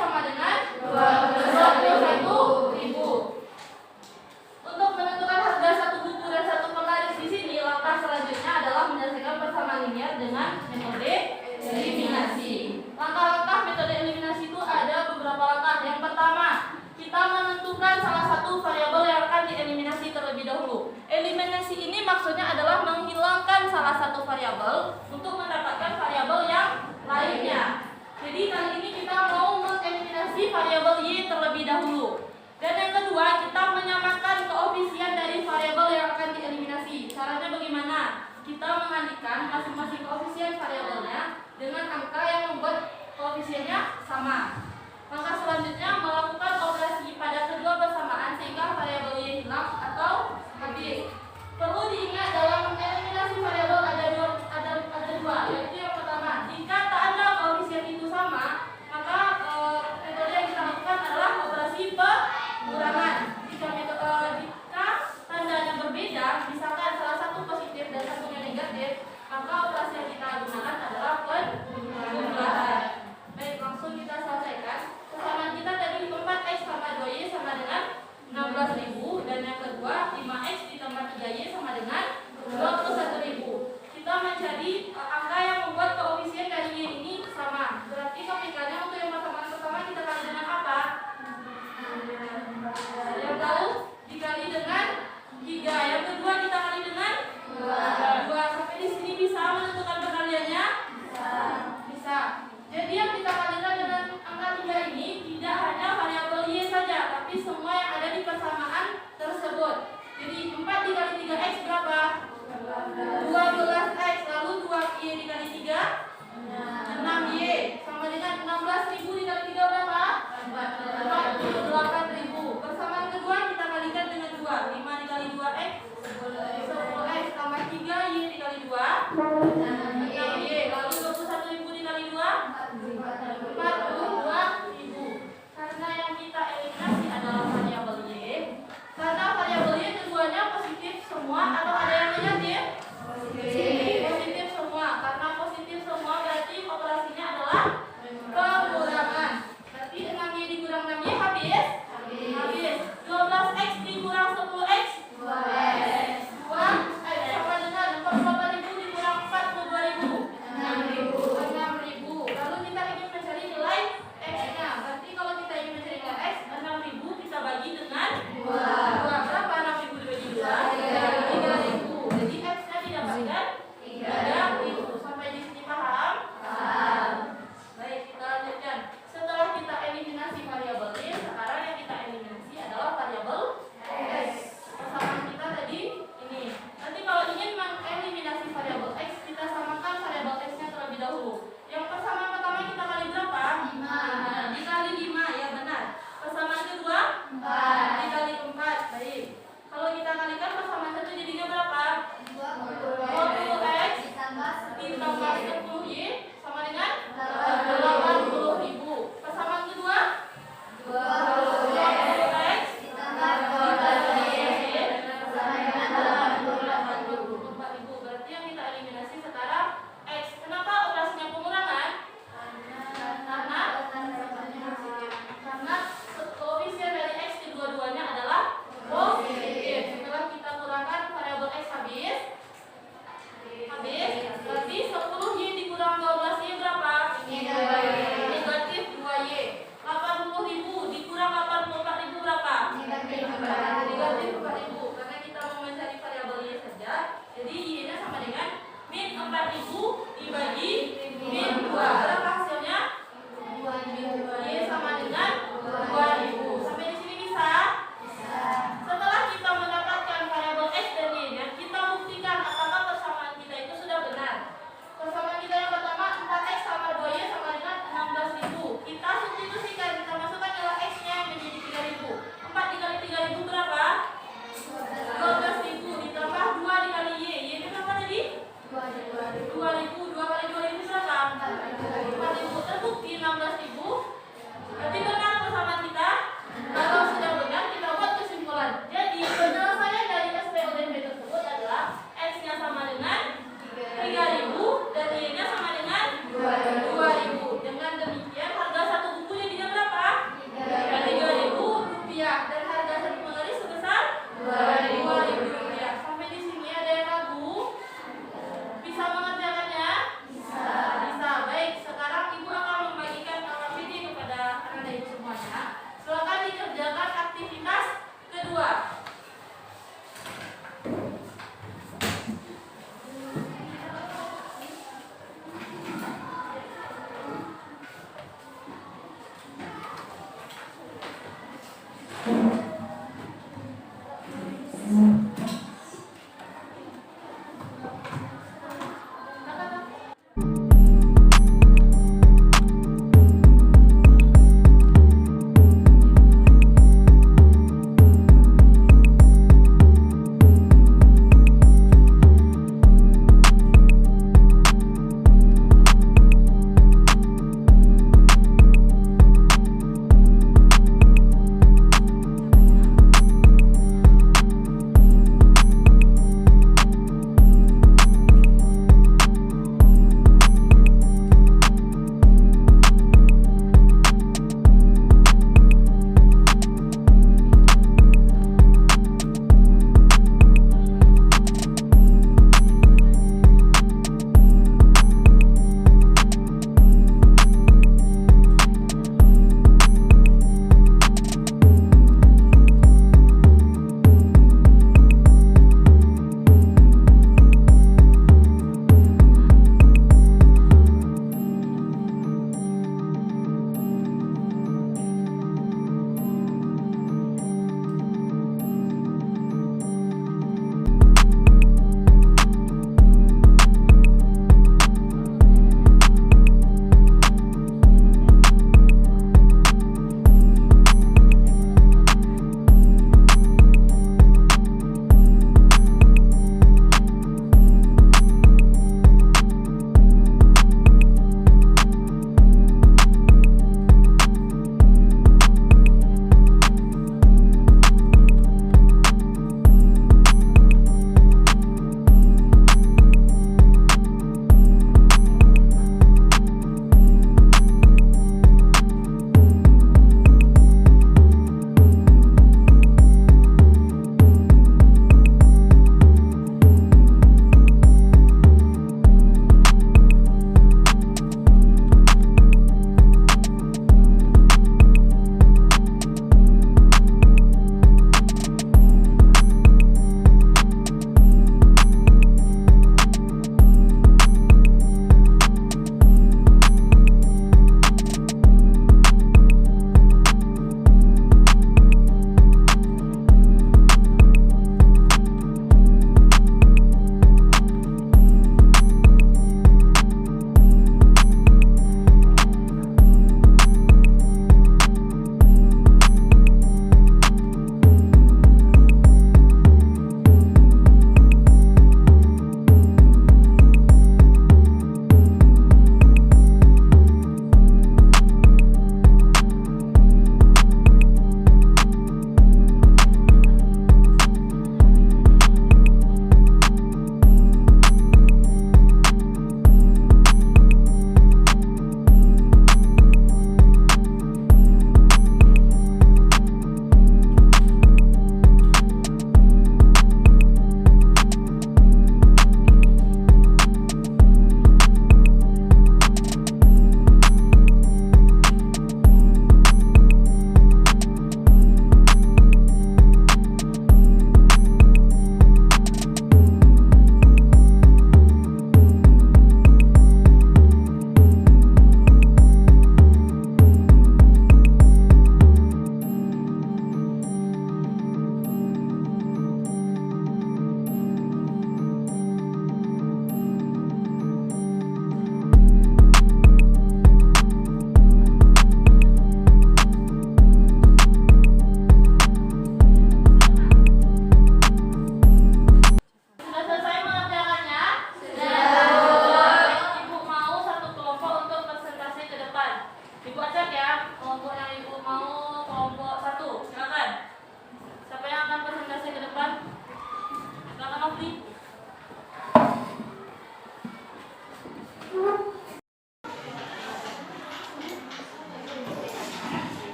sama dengan 21.000. Untuk menentukan harga satu buku dan satu penggaris di sini, langkah selanjutnya adalah menyelesaikan persamaan linear dengan metode eliminasi. Langkah-langkah metode eliminasi itu ada beberapa langkah. Yang pertama, kita menentukan salah satu variabel yang akan dieliminasi terlebih dahulu. Eliminasi ini maksudnya adalah menghilangkan salah satu variabel untuk mendapatkan variabel yang lainnya. Jadi kali ini kita mau mengeliminasi variabel Y terlebih dahulu. Dan yang kedua, kita menyamakan koefisien dari variabel yang akan dieliminasi. Caranya bagaimana? Kita mengalihkan masing-masing koefisien variabelnya dengan angka yang membuat koefisiennya sama. Langkah selanjutnya melakukan operasi pada kedua persamaan sehingga variabel Y hilang atau habis. Perlu diingat dalam eliminasi variabel ada dua, yaitu yang pertama, jika tak ada koefisien itu sama, maka metode yang kita lakukan adalah operasi pengurangan. Jika tandanya berbeda, misalkan salah satu positif dan satunya negatif, maka operasi yang kita gunakan adalah penjumlahan. Baik, langsung kita selesaikan.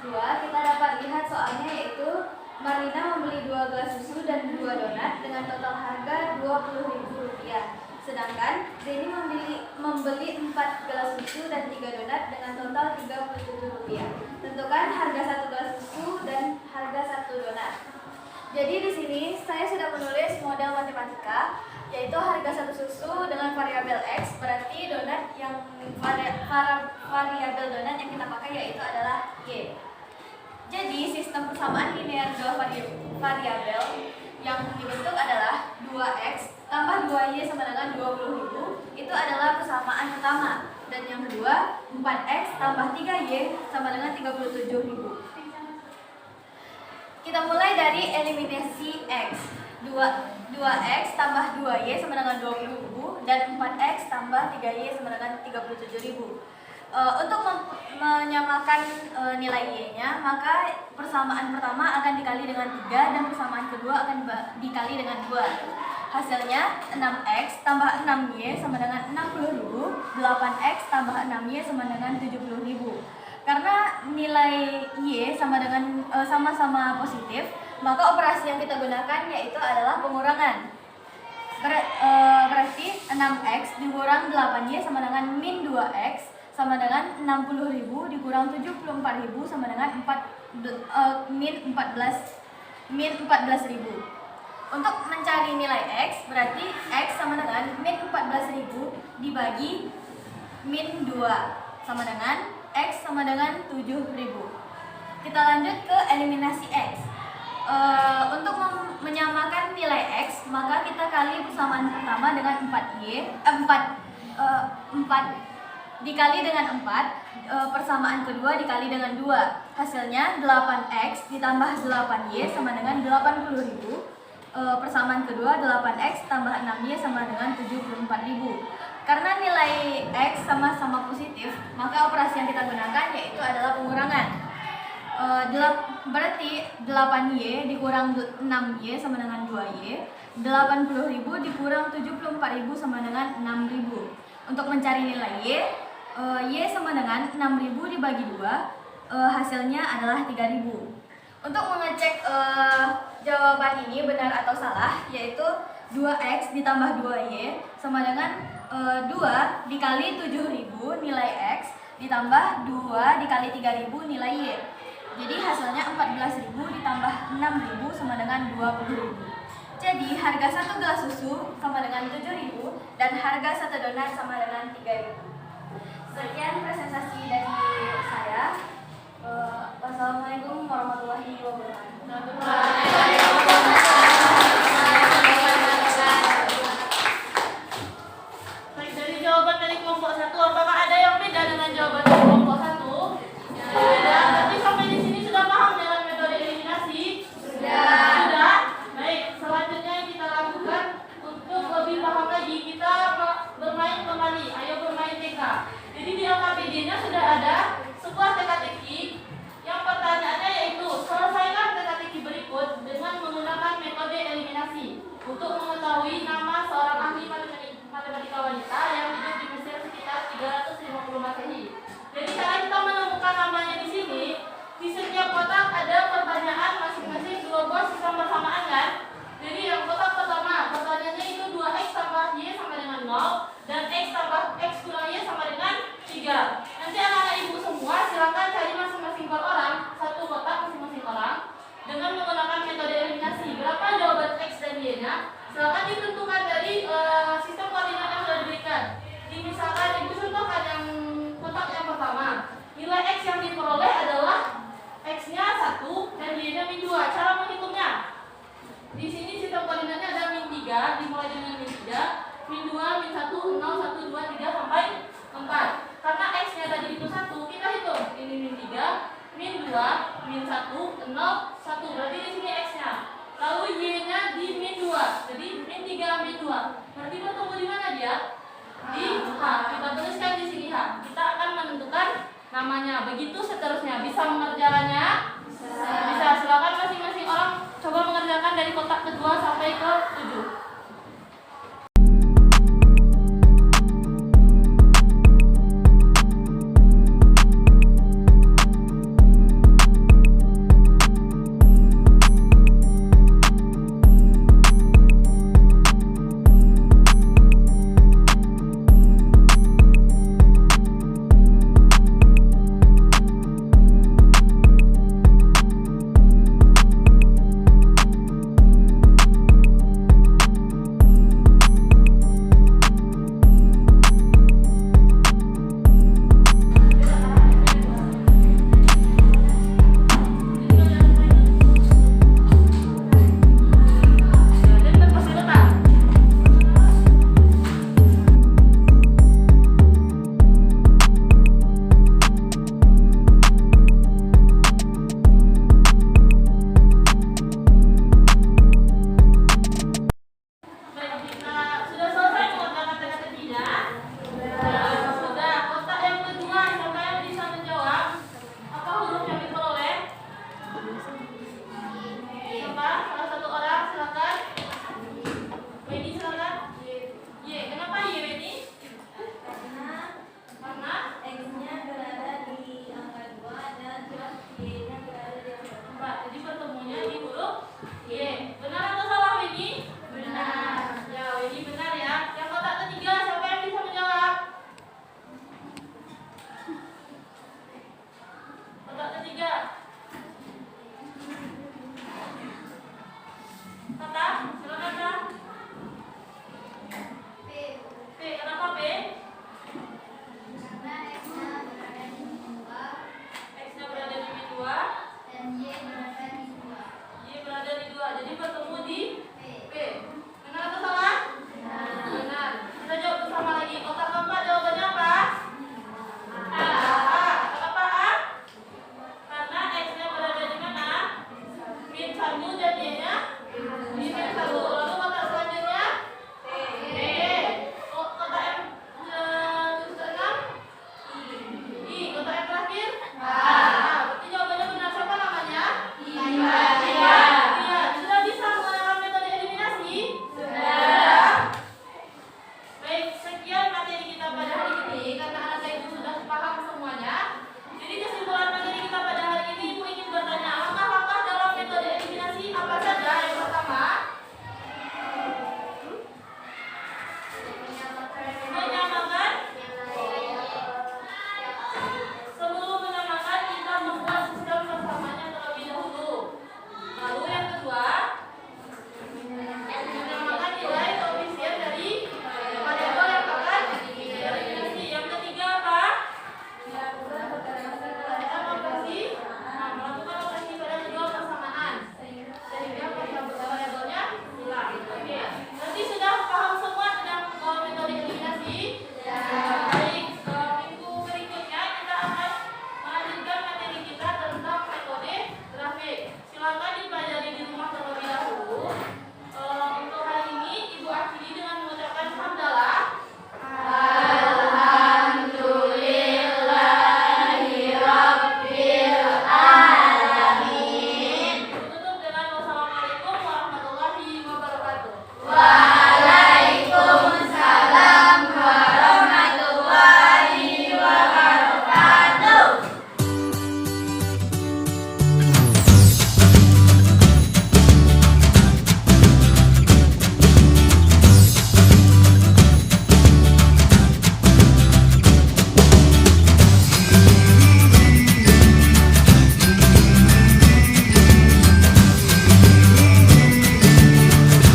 2 kita dapat lihat soalnya, yaitu Marina membeli 2 gelas susu dan 2 donat dengan total harga Rp20.000. Sedangkan Denny membeli 4 gelas susu dan 3 donat dengan total Rp37. Tentukan harga 1 gelas susu dan harga 1 donat. Jadi di sini saya sudah menulis model matematika, yaitu harga 1 susu dengan variabel X, berarti donat yang variabel donat yang kita pakai yaitu adalah Y. Jadi sistem persamaan linear 2 variabel yang dibentuk adalah 2X tambah 2Y sama dengan 20.000. Itu adalah persamaan pertama. Dan yang kedua 4X tambah 3Y sama dengan 37.000. Kita mulai dari eliminasi X. 2X tambah 2Y sama dengan 20.000 dan 4X tambah 3Y sama dengan 37.000. Untuk menyamakan nilai Y-nya, maka persamaan pertama akan dikali dengan 3 dan persamaan kedua akan dikali dengan 2. Hasilnya 6X tambah 6Y sama dengan 60.000, 8X tambah 6Y sama dengan 70.000. Karena nilai Y sama-sama positif, maka operasi yang kita gunakan yaitu adalah pengurangan. Berarti 6X dikurang 8Y sama dengan min 2X sama dengan 60.000 dikurang 74.000 sama dengan min 14.000. Untuk mencari nilai X, berarti X sama dengan min 14.000 dibagi min 2 sama dengan X sama dengan 7.000. Kita lanjut ke eliminasi X. Untuk menyamakan nilai X, maka kita kali persamaan pertama dengan 4 dikali dengan 4, persamaan kedua dikali dengan 2. Hasilnya 8X ditambah 8Y sama dengan 80.000. Persamaan kedua 8X tambah 6Y sama dengan 74.000. Karena nilai X sama-sama positif, maka operasi yang kita gunakan yaitu adalah pengurangan. Berarti 8Y dikurang 6Y sama dengan 2Y, 80.000 dikurang 74.000 sama dengan 6.000. Untuk mencari nilai Y sama dengan 6.000 dibagi 2, hasilnya adalah 3.000. Untuk mengecek jawaban ini benar atau salah, yaitu 2X ditambah 2Y sama dengan 2 dikali 7.000 nilai X ditambah 2 dikali 3.000 nilai Y. Jadi hasilnya 14.000 ditambah 6.000 sama dengan 20.000. Jadi harga 1 gelas susu sama dengan 7.000 dan harga 1 donat sama dengan 3.000. Sekian presentasi dari saya. Wassalamualaikum warahmatullahi wabarakatuh. Apakah ada yang beda dengan jawaban dari kelompok 1? Beda. Berarti sampai di sini sudah paham dengan metode eliminasi? Sudah. Baik, selanjutnya yang kita lakukan untuk lebih paham lagi, kita bermain kembali. Ayo bermain TK. Jadi di LKPD-nya sudah ada sebuah teka-teki. Yang pertanyaannya yaitu selesaikan teka-teki berikut dengan menggunakan metode eliminasi untuk mengetahui nama seorang ahli matematika wanita yang hidup di Mesir sekitar 350 Masehi. Jadi cara kita menemukan namanya di sini, di setiap kotak ada pertanyaan masing-masing 2 buah sistem persamaan kan? Jadi yang kotak pertama, pertanyaannya itu 2X tambah Y sama dengan 0 dan X tambah X kurang Y sama dengan 3. Nanti anak-anak ibu semua silakan cari masing-masing per orang, 1 kotak masing-masing orang dengan menggunakan metode eliminasi. Berapa jawaban X dan Y-nya? Silakan ditentukan dari sistem koordinat yang sudah diberikan. Misalkan ibu contohkan yang kotak yang pertama, nilai X yang diperoleh adalah X-nya 1 dan Y-nya min 2. Cara menghitungnya, di sini sistem koordinatnya ada min 3, dimulai dengan min 3, min 2, min 1, 0, 1, 2, 3 sampai 4. Karena X-nya tadi itu 1, kita hitung ini min 3, min 2, min 1, 0, 1. Berarti di sini X-nya. Lalu Y-nya di min 2, jadi min 3, min 2. Berarti bertemu di mana dia? Di H. Kita tuliskan di sini H. Kita akan menentukan namanya. Begitu seterusnya. Bisa mengerjakan